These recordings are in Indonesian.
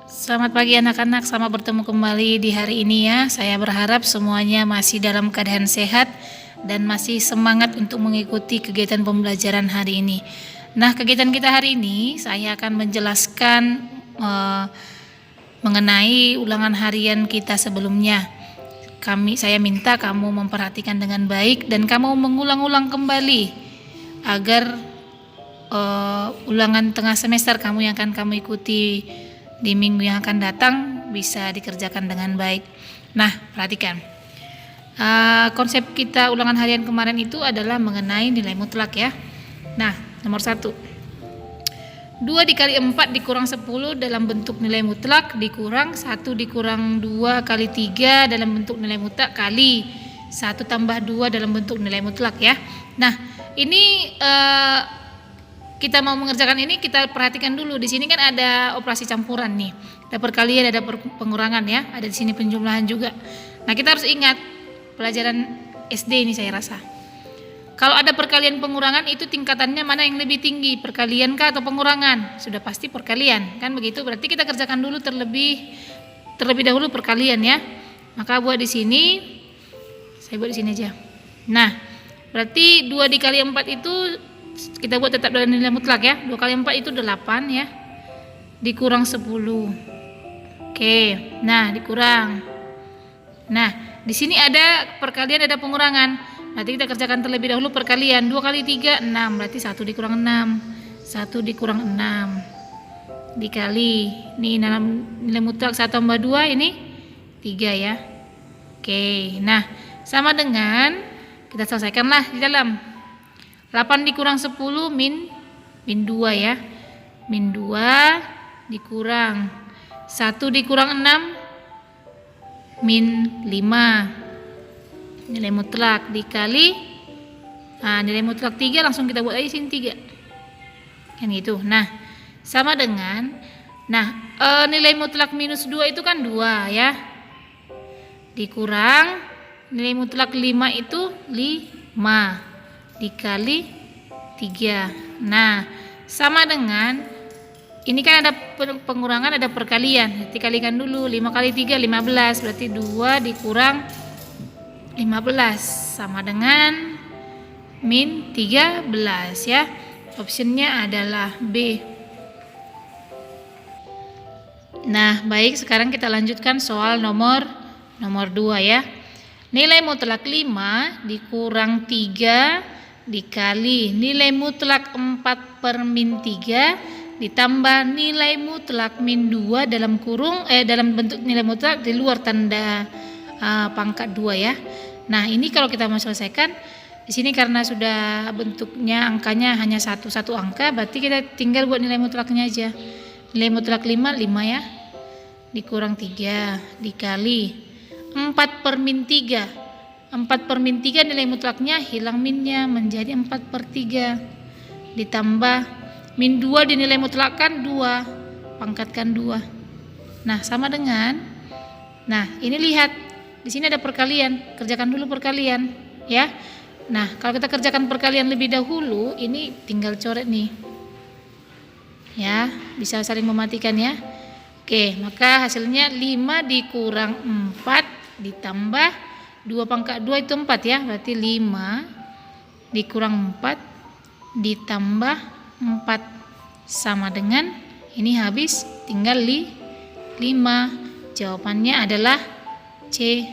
Selamat pagi anak-anak, selamat bertemu kembali di hari ini ya. Saya berharap semuanya masih dalam keadaan sehat dan masih semangat untuk mengikuti kegiatan pembelajaran hari ini. Nah, kegiatan kita hari ini saya akan menjelaskan mengenai ulangan harian kita sebelumnya. Saya minta kamu memperhatikan dengan baik dan kamu mengulang-ulang kembali agar ulangan tengah semester kamu yang akan kamu ikuti di minggu yang akan datang bisa dikerjakan dengan baik. Nah, perhatikan. Konsep kita ulangan harian kemarin itu adalah mengenai nilai mutlak ya. Nah, nomor 1. 2 dikali 4 dikurang 10 dalam bentuk nilai mutlak dikurang 1 dikurang 2 kali 3 dalam bentuk nilai mutlak kali 1 tambah 2 dalam bentuk nilai mutlak ya. Nah, ini kita mau mengerjakan ini, kita perhatikan dulu. Di sini kan ada operasi campuran nih. Ada perkalian, ada pengurangan ya. Ada di sini penjumlahan juga. Nah, kita harus ingat pelajaran SD ini saya rasa. Kalau ada perkalian pengurangan itu tingkatannya mana yang lebih tinggi? Perkalian kah atau pengurangan? Sudah pasti perkalian. Kan begitu? Berarti kita kerjakan dulu terlebih dahulu perkalian ya. Maka buat di sini. Saya buat di sini aja. Nah, berarti 2 dikali 4 itu kita buat tetap dalam nilai mutlak ya. 2 kali 4 itu 8 ya. Dikurang 10. Oke. Nah, dikurang. Nah, di sini ada perkalian, ada pengurangan. Nanti kita kerjakan terlebih dahulu perkalian. 2 kali 3 6. Berarti 1 dikurang 6. 1 dikurang 6 dikali ini dalam nilai mutlak 1 tambah 2 ini 3 ya. Oke. Nah, sama dengan kita selesaikanlah di dalam 8 dikurang 10 min 2 ya. Min 2 dikurang 1 dikurang 6 min 5 nilai mutlak dikali nilai mutlak 3 langsung kita buat aja sini 3 kan gitu. Nah, sama dengan nilai mutlak minus 2 itu kan 2 ya, dikurang nilai mutlak 5 itu 5 dikali 3. Nah, sama dengan ini kan ada pengurangan, ada perkalian. Dikalikan dulu 5 kali 3 15. Berarti 2 dikurang 15 sama dengan min 13 ya. Optionnya adalah B. Nah, baik, sekarang kita lanjutkan soal nomor 2 ya. Nilai mutlak 5 dikurang 3 dikali nilai mutlak 4 per min 3 ditambah nilai mutlak min 2 dalam bentuk nilai mutlak di luar tanda pangkat 2 ya. Nah, ini kalau kita mau selesaikan di sini karena sudah bentuknya angkanya hanya satu angka, berarti kita tinggal buat nilai mutlaknya aja. Nilai mutlak 5 ya. Dikurang 3 dikali 4 per min 3. 4 per min 3 nilai mutlaknya hilang minnya menjadi 4 per 3 ditambah min 2 dinilai mutlakkan 2 pangkatkan 2. Nah, sama dengan ini lihat di sini ada perkalian, kerjakan dulu perkalian ya. Nah, kalau kita kerjakan perkalian lebih dahulu ini tinggal coret nih ya, bisa saling mematikan ya. Oke, maka hasilnya 5 dikurang 4 ditambah 2 pangkat 2 itu 4 ya. Berarti 5 dikurang 4 ditambah 4 sama dengan ini habis tinggal 5. Jawabannya adalah C.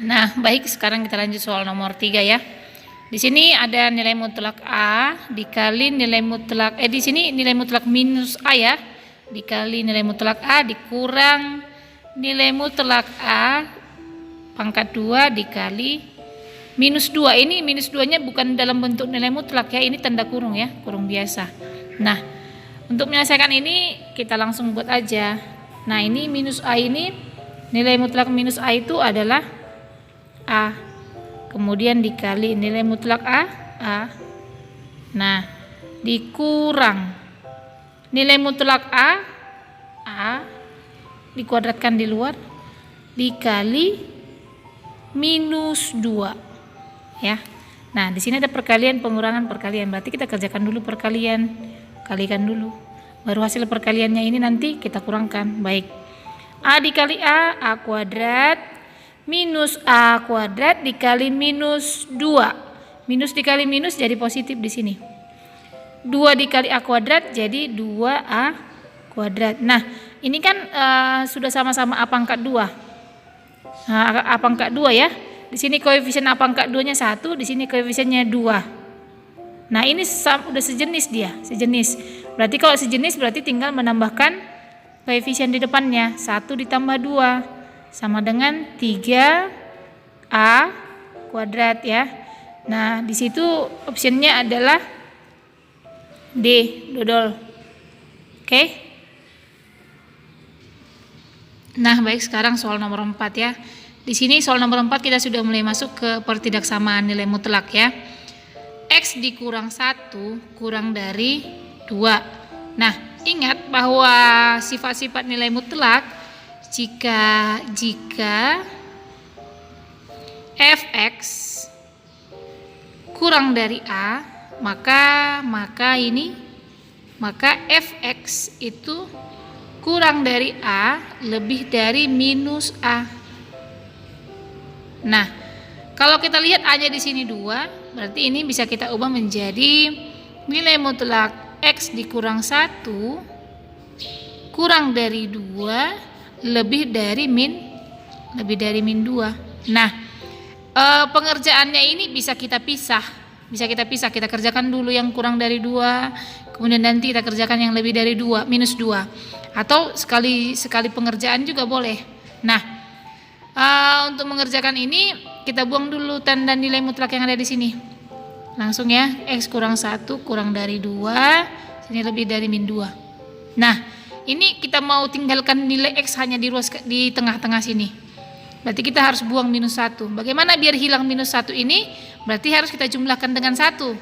Nah, baik, sekarang kita lanjut soal nomor 3 ya. Di sini ada nilai mutlak A dikali nilai mutlak di sini nilai mutlak minus A ya. Dikali nilai mutlak A dikurang nilai mutlak A pangkat 2 dikali minus 2. Ini minus 2-nya bukan dalam bentuk nilai mutlak ya, ini tanda kurung ya, kurung biasa. Nah, untuk menyelesaikan ini kita langsung buat aja. Nah, ini minus A ini nilai mutlak minus A itu adalah A. Kemudian dikali nilai mutlak A. Nah, dikurang nilai mutlak A dikuadratkan di luar dikali minus 2 ya. Nah, di sini ada perkalian, pengurangan, perkalian. Berarti kita kerjakan dulu perkalian. kalikan dulu. Baru hasil perkaliannya ini nanti kita kurangkan. Baik. A dikali A, A kuadrat, minus A kuadrat dikali minus 2. Minus dikali minus jadi positif di sini. 2 dikali A kuadrat jadi 2A kuadrat. Nah, ini kan sudah sama-sama A pangkat 2. Nah, A pangkat 2 ya. Di sini koefisien A pangkat 2-nya 1, di sini koefisiennya 2. Nah, ini udah sejenis dia, sejenis. Berarti kalau sejenis berarti tinggal menambahkan koefisien di depannya. 1 ditambah 2 sama dengan 3A kuadrat ya. Nah, di situ opsinya adalah D, dodol. Oke. Nah, baik, sekarang soal nomor 4 ya. Di sini soal nomor 4 kita sudah mulai masuk ke pertidaksamaan nilai mutlak ya. X dikurang 1 kurang dari 2. Nah, ingat bahwa sifat-sifat nilai mutlak jika fx kurang dari A, maka fx itu kurang dari A lebih dari minus A. Nah, kalau kita lihat A-nya di sini 2, berarti ini bisa kita ubah menjadi nilai mutlak X dikurang 1 kurang dari 2 lebih dari min 2. Nah, pengerjaannya ini bisa kita pisah. Kita kerjakan dulu yang kurang dari 2, kemudian nanti kita kerjakan yang lebih dari 2, minus 2. Atau sekali pengerjaan juga boleh. Nah, untuk mengerjakan ini kita buang dulu tanda nilai mutlak yang ada di sini. Langsung ya, X kurang 1 kurang dari 2, sini lebih dari min 2. Nah, ini kita mau tinggalkan nilai X hanya di tengah-tengah sini. Berarti kita harus buang minus 1. Bagaimana biar hilang minus 1 ini? Berarti harus kita jumlahkan dengan 1.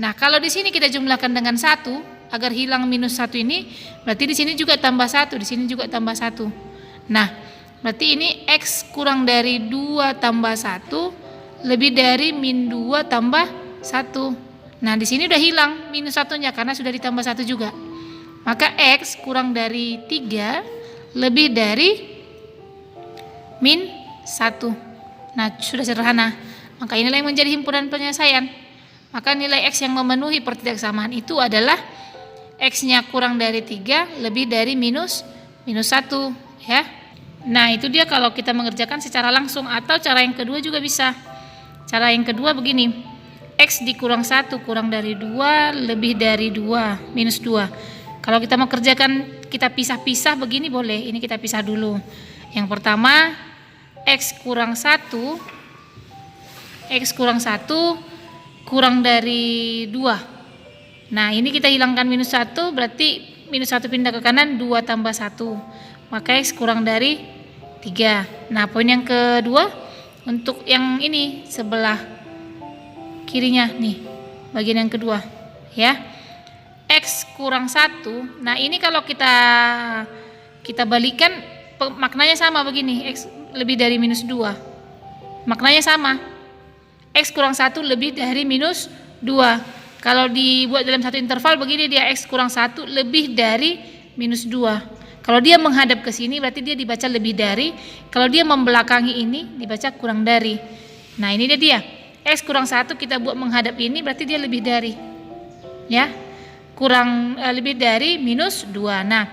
Nah, kalau di sini kita jumlahkan dengan 1, agar hilang minus 1 ini, berarti di sini juga tambah 1, di sini juga tambah 1. Nah, berarti ini X kurang dari 2 tambah 1 lebih dari min 2 tambah 1. Nah, di sini udah hilang minus 1-nya karena sudah ditambah 1 juga. Maka X kurang dari 3 lebih dari min 1. Nah, sudah sederhana. Maka inilah yang menjadi himpunan penyelesaian. Maka nilai X yang memenuhi pertidaksamaan itu adalah X-nya kurang dari 3 lebih dari minus 1 ya. Nah, itu dia kalau kita mengerjakan secara langsung, atau cara yang kedua juga bisa. Cara yang kedua begini. X dikurang 1 kurang dari 2 lebih dari 2 minus 2. Kalau kita mau kerjakan kita pisah-pisah begini boleh. Ini kita pisah dulu. Yang pertama, X kurang 1 kurang dari 2. Nah, ini kita hilangkan minus 1, berarti minus 1 pindah ke kanan, 2 tambah 1. Maka X kurang dari 3. Nah, poin yang kedua, untuk yang ini sebelah kirinya nih, bagian yang kedua ya. X kurang 1. Nah, ini kalau kita balikan maknanya sama begini. X lebih dari minus 2. Maknanya sama. X kurang 1 lebih dari minus 2. Kalau dibuat dalam satu interval begini, dia X kurang 1 lebih dari minus 2. Kalau dia menghadap ke sini berarti dia dibaca lebih dari. Kalau dia membelakangi ini dibaca kurang dari. Nah, ini dia. X kurang 1 kita buat menghadap ini berarti dia lebih dari. Ya. Lebih dari minus 2. Nah,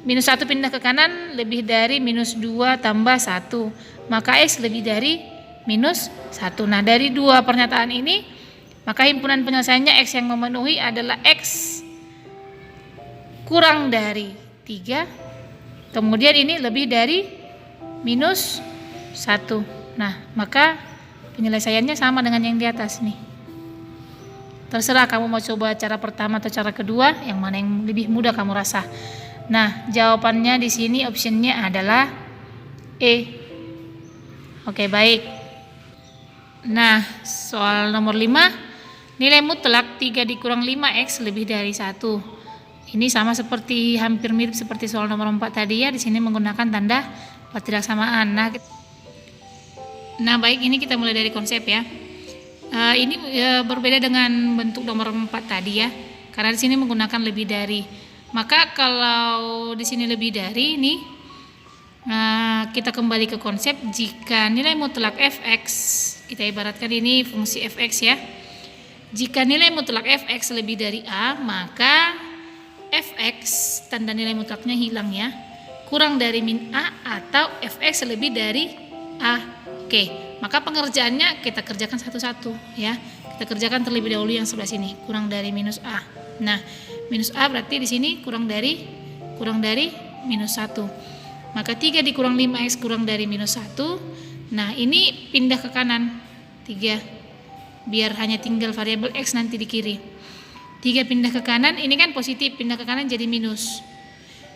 minus 1 pindah ke kanan, lebih dari minus 2 tambah 1. Maka X lebih dari minus 1. Nah, dari dua pernyataan ini, maka himpunan penyelesaiannya X yang memenuhi adalah X kurang dari 3, kemudian ini lebih dari minus 1. Nah, maka penyelesaiannya sama dengan yang di atas nih. Terserah kamu mau coba cara pertama atau cara kedua, yang mana yang lebih mudah kamu rasa. Nah, jawabannya di sini optionnya adalah E. Oke, baik. Nah, soal nomor 5, nilai mutlak 3 dikurang 5X lebih dari 1. Ini sama seperti, hampir mirip seperti soal nomor 4 tadi ya. Di sini menggunakan tanda pertidaksamaan. Nah, baik, ini kita mulai dari konsep ya. Ini berbeda dengan bentuk nomor 4 tadi ya. Karena di sini menggunakan lebih dari. Maka kalau di sini lebih dari nih, kita kembali ke konsep jika nilai mutlak fx, kita ibaratkan ini fungsi fx ya. Jika nilai mutlak fx lebih dari a, maka fx tanda nilai mutlaknya hilang ya, kurang dari min a atau fx lebih dari a. Oke, maka pengerjaannya kita kerjakan satu-satu ya. Kita kerjakan terlebih dahulu yang sebelah sini, kurang dari minus a. Nah, minus a berarti di sini kurang dari minus 1. Maka 3 dikurang 5x kurang dari minus 1. Nah, ini pindah ke kanan 3. Biar hanya tinggal variabel x nanti di kiri. 3 pindah ke kanan, ini kan positif, pindah ke kanan jadi minus.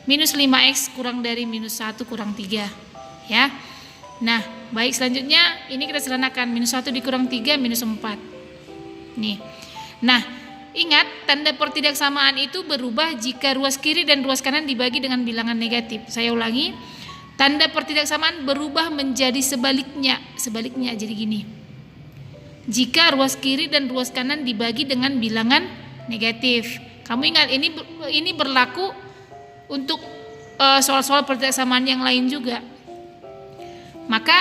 Minus 5x kurang dari minus 1 kurang 3. Ya. Nah, baik, selanjutnya ini kita sederhanakan. Minus 1 dikurang 3 minus 4. Nih. Nah, ingat tanda pertidaksamaan itu berubah jika ruas kiri dan ruas kanan dibagi dengan bilangan negatif. Saya ulangi. Tanda pertidaksamaan berubah menjadi sebaliknya. Sebaliknya jadi gini. Jika ruas kiri dan ruas kanan dibagi dengan bilangan negatif. Kamu ingat ini berlaku untuk soal-soal pertidaksamaan yang lain juga. Maka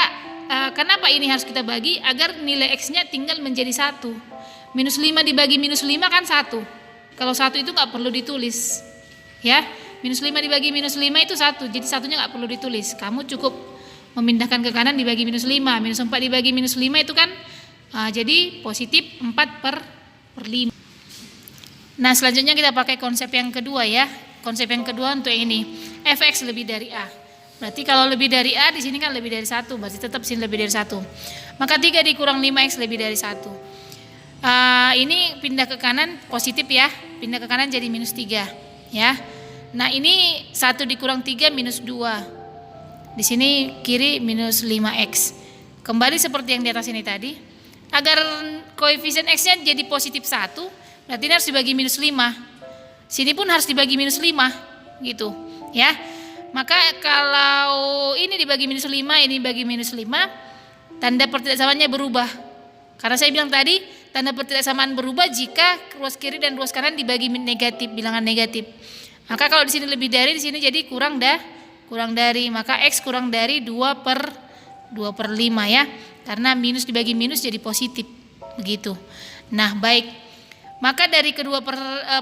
kenapa ini harus kita bagi? Agar nilai x-nya tinggal menjadi 1. Minus 5 dibagi minus 5 kan 1. Kalau 1 itu nggak perlu ditulis. Ya, minus 5 dibagi minus 5 itu 1. Jadi satunya nggak perlu ditulis. Kamu cukup memindahkan ke kanan dibagi minus 5. Minus 4 dibagi minus 5 itu kan jadi positif 4/5. Nah, selanjutnya kita pakai konsep yang kedua ya. Konsep yang kedua untuk yang ini. Fx lebih dari A. Berarti kalau lebih dari A di sini kan lebih dari 1. Berarti tetap sini lebih dari 1. Maka 3 dikurang 5x lebih dari 1. Ini pindah ke kanan positif ya. Pindah ke kanan jadi minus 3 ya. Nah, ini 1 dikurang 3 minus 2. Di sini kiri minus 5x. Kembali seperti yang di atas ini tadi. Agar koefisien x-nya jadi positif 1, berarti ini harus dibagi minus 5. Sini pun harus dibagi minus 5, gitu ya. Maka kalau ini dibagi minus 5, ini dibagi minus 5, tanda pertidaksamaannya berubah. Karena saya bilang tadi, tanda pertidaksamaan berubah jika ruas kiri dan ruas kanan dibagi negatif, bilangan negatif. Maka kalau di sini lebih dari, di sini jadi kurang dari, maka x kurang dari 2/5 ya. Karena minus dibagi minus jadi positif, begitu. Nah, baik. Maka dari kedua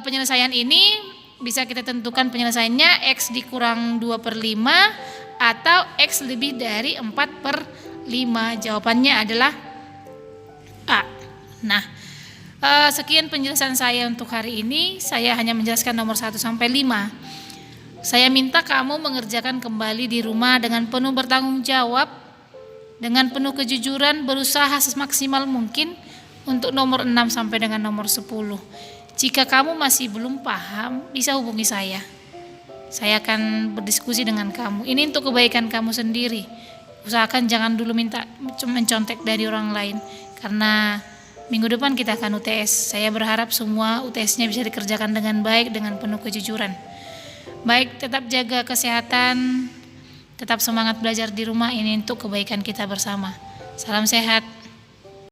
penyelesaian ini bisa kita tentukan penyelesaiannya x dikurang 2/5 atau x lebih dari 4/5. Jawabannya adalah A. Nah, sekian penjelasan saya untuk hari ini. Saya hanya menjelaskan nomor 1 sampai 5. Saya minta kamu mengerjakan kembali di rumah dengan penuh bertanggung jawab, dengan penuh kejujuran, berusaha semaksimal mungkin untuk nomor 6 sampai dengan nomor 10. Jika kamu masih belum paham, bisa hubungi saya. Saya akan berdiskusi dengan kamu. Ini untuk kebaikan kamu sendiri. Usahakan jangan dulu minta mencontek dari orang lain. Karena minggu depan kita akan UTS. Saya berharap semua UTS-nya bisa dikerjakan dengan baik, dengan penuh kejujuran. Baik, tetap jaga kesehatan. Tetap semangat belajar di rumah, ini untuk kebaikan kita bersama. Salam sehat.